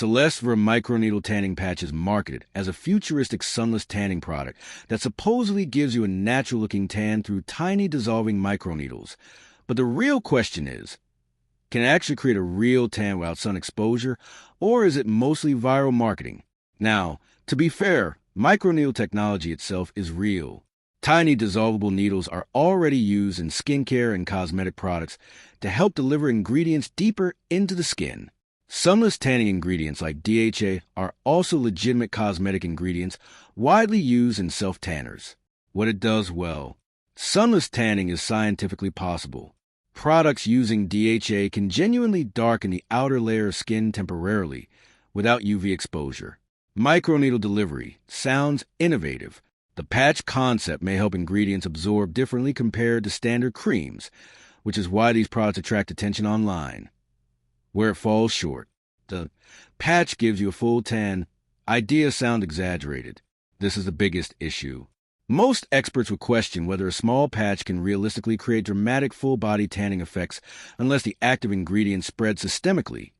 Celestvera Microneedle Tanning Patch is marketed as a futuristic sunless tanning product that supposedly gives you a natural-looking tan through tiny dissolving microneedles. But the real question is, can it actually create a real tan without sun exposure, or is it mostly viral marketing? Now, to be fair, microneedle technology itself is real. Tiny dissolvable needles are already used in skincare and cosmetic products to help deliver ingredients deeper into the skin. Sunless tanning ingredients like DHA are also legitimate cosmetic ingredients widely used in self-tanners. What it does well. Sunless tanning is scientifically possible. Products using DHA can genuinely darken the outer layer of skin temporarily without UV exposure. Microneedle delivery sounds innovative. The patch concept may help ingredients absorb differently compared to standard creams, which is why these products attract attention online. Where it falls short. The patch gives you a full tan. Ideas sound exaggerated. This is the biggest issue. Most experts would question whether a small patch can realistically create dramatic full-body tanning effects unless the active ingredient spreads systemically,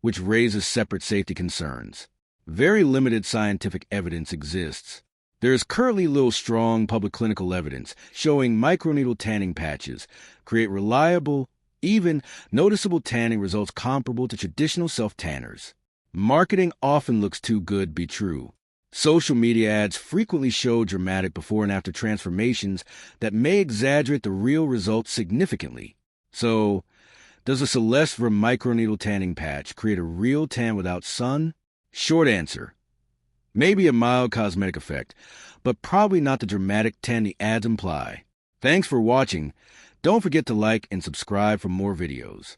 which raises separate safety concerns. Very limited scientific evidence exists. There is currently little strong public clinical evidence showing microneedle tanning patches create reliable, even noticeable tanning results comparable to traditional self-tanners. Marketing often looks too good to be true. Social media ads frequently show dramatic before and after transformations that may exaggerate the real results significantly. So, does a Celestvera Microneedle Tanning Patch create a real tan without sun? Short answer. Maybe a mild cosmetic effect, but probably not the dramatic tan the ads imply. Thanks for watching. Don't forget to like and subscribe for more videos.